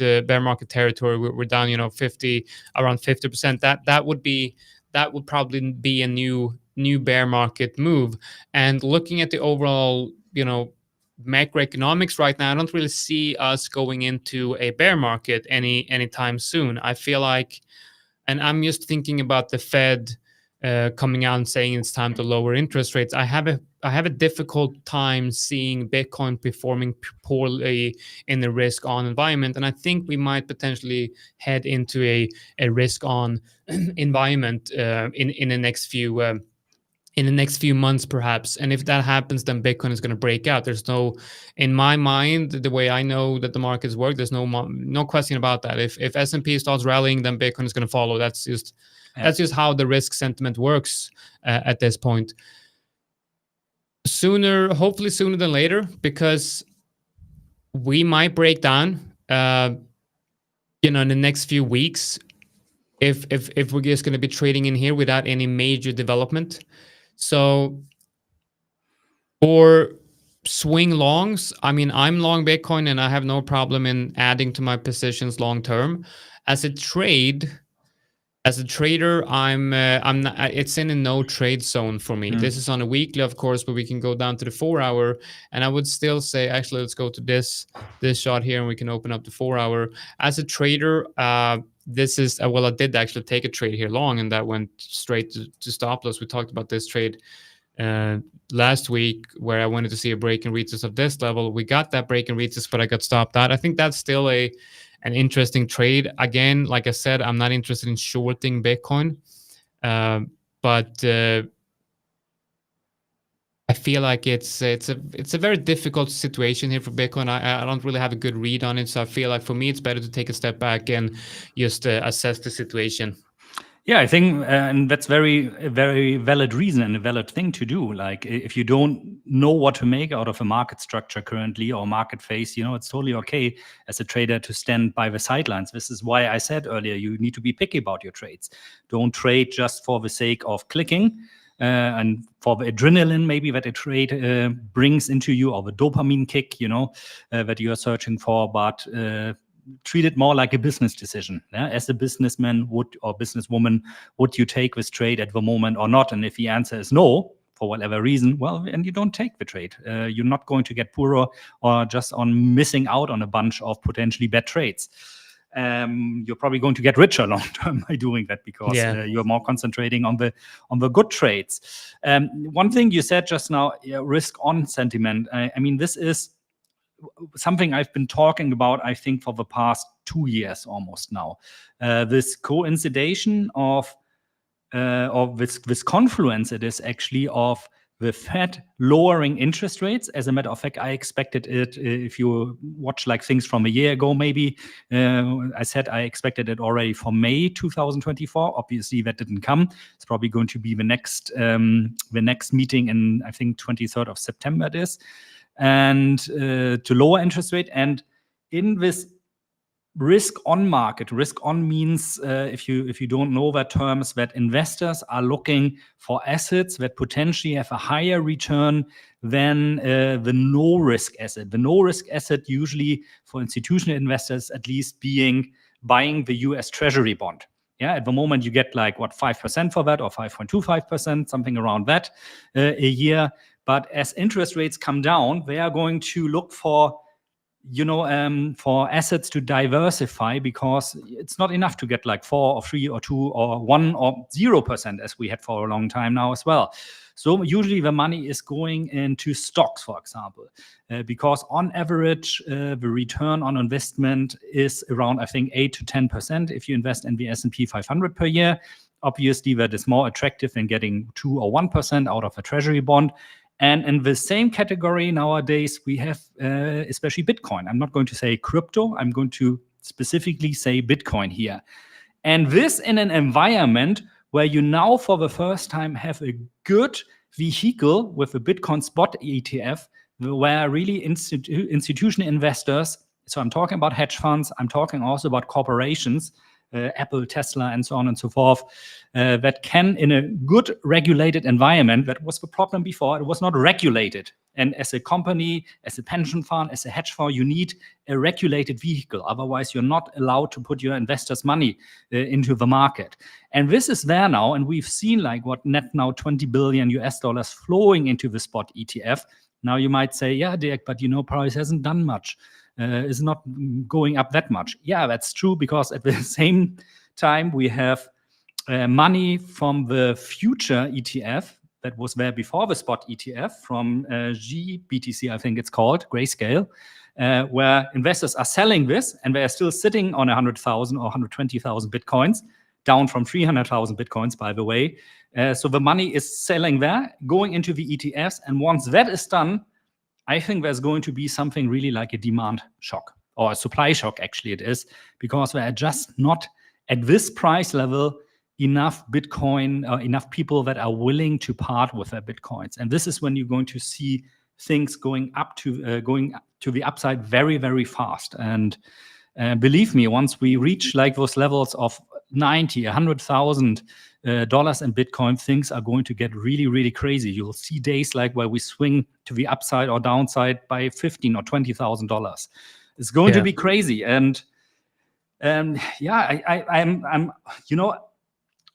territory. We're down around 50%. That would probably be a new bear market move. And looking at the overall macroeconomics right now, I don't really see us going into a bear market anytime soon. I feel like, and I'm just thinking about the Fed coming out and saying it's time to lower interest rates. I have a difficult time seeing Bitcoin performing poorly in the risk on environment, and I think we might potentially head into a risk on environment in the next few months, perhaps. And if that happens, then Bitcoin is going to break out. There's no, in my mind, the way I know that the markets work, there's no question about that. If S&P starts rallying, then Bitcoin is going to follow. That's just how the risk sentiment works at this point. Hopefully sooner than later, because we might break down, in the next few weeks, if we're just going to be trading in here without any major development. So for swing longs, I mean, I'm long Bitcoin and I have no problem in adding to my positions long term. As a trader, I'm not, it's in a no trade zone for me. This is on a weekly, of course, but we can go down to the 4 hour, and I would still say, actually, let's go to this shot here, and we can open up the 4 hour. As a trader, this is I did actually take a trade here long, and that went straight to stop loss. We talked about this trade last week, where I wanted to see a break and retest of this level. We got that break and retest, but I got stopped out. I think that's still an interesting trade. Again, like I said, I'm not interested in shorting Bitcoin, but I feel like it's a very difficult situation here for Bitcoin. I don't really have a good read on it, so I feel like for me it's better to take a step back and just assess the situation. Yeah, I think, and that's a very valid reason and a valid thing to do. Like, if you don't know what to make out of a market structure currently or market phase, it's totally okay as a trader to stand by the sidelines. This is why I said earlier, you need to be picky about your trades. Don't trade just for the sake of clicking and for the adrenaline maybe that a trade brings into you, or the dopamine kick, that you are searching for. But treat it more like a business decision. Yeah? As a businessman would or businesswoman, would you take this trade at the moment or not? And if the answer is no, for whatever reason, well, and you don't take the trade. You're not going to get poorer or just on missing out on a bunch of potentially bad trades. You're probably going to get richer long term by doing that because you're more concentrating on the good trades. One thing you said just now, risk on sentiment. I mean, this is something I've been talking about, I think, for the past 2 years almost now. This coincidation of this confluence it is actually of the Fed lowering interest rates. As a matter of fact, I expected it, if you watch like things from a year ago, maybe, I said I expected it already for May 2024. Obviously, that didn't come. It's probably going to be the next meeting in, I think, 23rd of September it is. And to lower interest rate. And in this risk on market, risk on means, if you don't know that terms, that investors are looking for assets that potentially have a higher return than the no risk asset. The no risk asset usually for institutional investors, at least, being buying the US Treasury bond. Yeah, at the moment you get like 5% for that, or 5.25%, something around that a year. But as interest rates come down, they are going to look for assets to diversify, because it's not enough to get like 4 or 3 or 2 or 1 or 0% as we had for a long time now as well. So usually the money is going into stocks, for example, because on average the return on investment is around, I think, 8 to 10% if you invest in the S&P 500 per year. Obviously, that is more attractive than getting 2 or 1% out of a treasury bond. And in the same category nowadays, we have especially Bitcoin. I'm not going to say crypto. I'm going to specifically say Bitcoin here. And this in an environment where you now for the first time have a good vehicle with a Bitcoin spot ETF, where really institutional investors, so I'm talking about hedge funds, I'm talking also about corporations, Apple, Tesla, and so on and so forth, that can, in a good regulated environment, that was the problem before, it was not regulated. And as a company, as a pension fund, as a hedge fund, you need a regulated vehicle. Otherwise, you're not allowed to put your investors' money into the market. And this is there now. And we've seen like what net now $20 billion flowing into the spot ETF. Now you might say, yeah, Dirk, but price hasn't done much. Is not going up that much. Yeah, that's true, because at the same time we have money from the future ETF that was there before the spot ETF from GBTC, I think it's called, Grayscale, where investors are selling this, and they are still sitting on 100,000 or 120,000 Bitcoins, down from 300,000 Bitcoins, by the way. So the money is selling there, going into the ETFs, and once that is done, I think there's going to be something really like a demand shock, or a supply shock, actually it is, because there are just not, at this price level, enough Bitcoin, enough people that are willing to part with their Bitcoins. And this is when you're going to see things going to the upside very, very fast. And believe me, once we reach like those levels of 90, $100,000 in Bitcoin, things are going to get really, really crazy. You'll see days like where we swing to the upside or downside by $15,000 or $20,000. It's going to be crazy. And I'm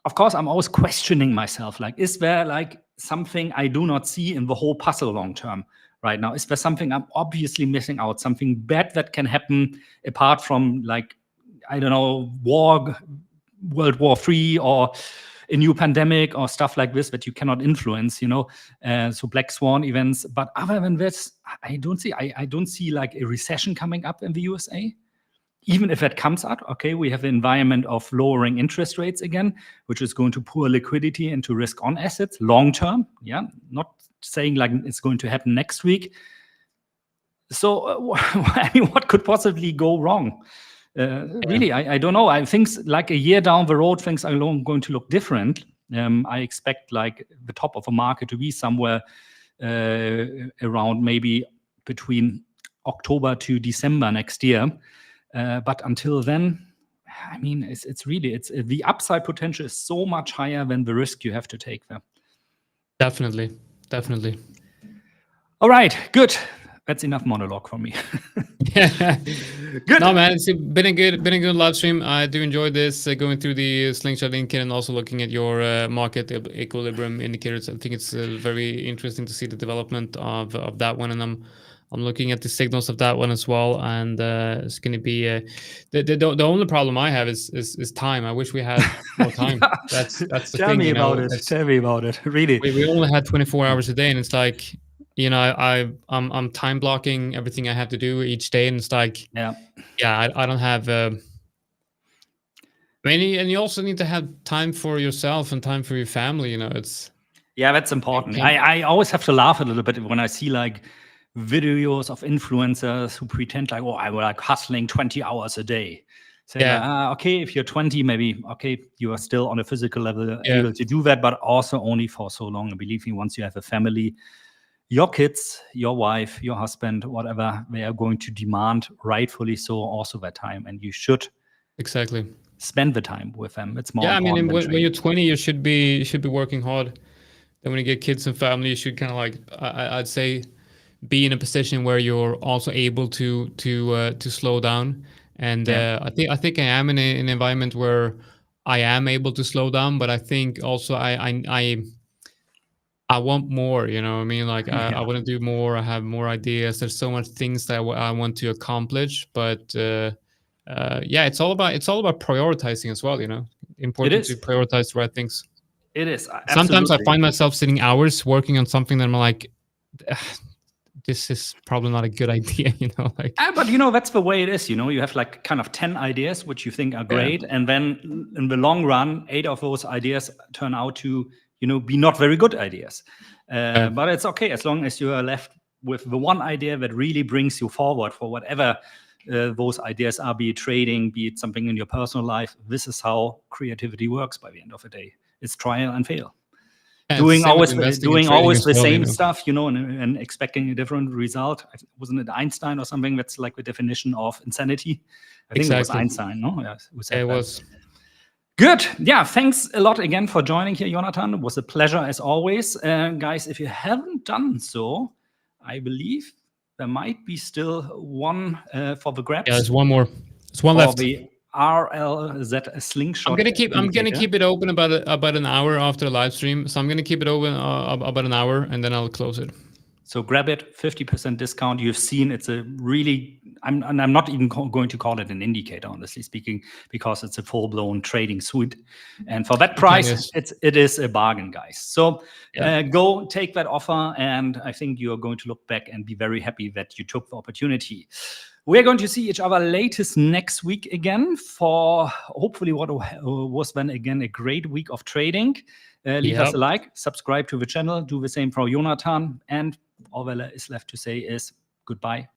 of course, I'm always questioning myself. Like, is there like something I do not see in the whole puzzle long term right now? Is there something I'm obviously missing out? Something bad that can happen apart from, like, I don't know, World War III, or a new pandemic, or stuff like this that you cannot influence, so black swan events. But other than this, I don't see like a recession coming up in the USA. Even if it comes out, okay, we have the environment of lowering interest rates again, which is going to pour liquidity into risk on assets long term. Yeah, not saying like it's going to happen next week. So, I mean, what could possibly go wrong? Really, I don't know. I think like a year down the road, things are going to look different. I expect like the top of the market to be somewhere around maybe between October to December next year. But until then, I mean, it's really the upside potential is so much higher than the risk you have to take there. Definitely. All right, good. That's enough monologue for me. Good. No, man, it's been a good live stream. I do enjoy this going through the Slingshot link and also looking at your market equilibrium indicators. I think it's very interesting to see the development of that one, and I'm looking at the signals of that one as well. And it's going to be the only problem I have is time. I wish we had more time. Yeah. That's the Tell thing. me You know, about it. Tell me about it. Really. We only had 24 hours a day, and it's like, you know, I'm time blocking everything I have to do each day, and it's like, Yeah, I don't have. I mean, and you also need to have time for yourself and time for your family. You know, it's that's important. Okay. I always have to laugh a little bit when I see like videos of influencers who pretend like, oh, I will like hustling 20 hours a day. Say, okay, if you're 20, maybe okay, you are still on a physical level able to do that, but also only for so long. And believe me, once you have a family, your kids, your wife, your husband, whatever, they are going to demand, rightfully so, also that time, and you should exactly spend the time with them. It's more. I mean, important when you're 20, you should be working hard. Then when you get kids and family, you should kind of like I'd say be in a position where you're also able to slow down. And I think I am in an environment where I am able to slow down, but I think also I want more, you know what I mean? Like I want to do more. I have more ideas. There's so much things that I want to accomplish, but it's all about prioritizing as well, you know. Important to prioritize the right things. It is. Sometimes I find myself sitting hours working on something that I'm like, this is probably not a good idea, you know, like. But you know, that's the way it is. You know, you have like kind of 10 ideas which you think are great, and then in the long run, 8 of those ideas turn out to, you know, be not very good ideas. But it's okay as long as you are left with the one idea that really brings you forward for whatever those ideas are, be it trading, be it something in your personal life. This is how creativity works by the end of the day. It's trial and fail. Doing always the same stuff, you know, and expecting a different result. Wasn't it Einstein or something? That's like the definition of insanity. I think it was Einstein, no? Yeah, it was. Good. Yeah, thanks a lot again for joining here, Jonatan. It was a pleasure as always. Guys, if you haven't done so, I believe there might be still one for the grabs. Yeah, there's one more. There's one left. The RLZ Slingshot. I'm gonna keep it open about an hour after the live stream. So I'm gonna keep it open about an hour, and then I'll close it. So grab it, 50% discount. You've seen it's a really, I'm not even going to call it an indicator, honestly speaking, because it's a full-blown trading suite. And for that price, it is a bargain, guys. So go take that offer, and I think you are going to look back and be very happy that you took the opportunity. We're going to see each other latest next week again for hopefully what was then again a great week of trading. Leave us a like, subscribe to the channel, do the same for Jonatan, and all that is left to say is goodbye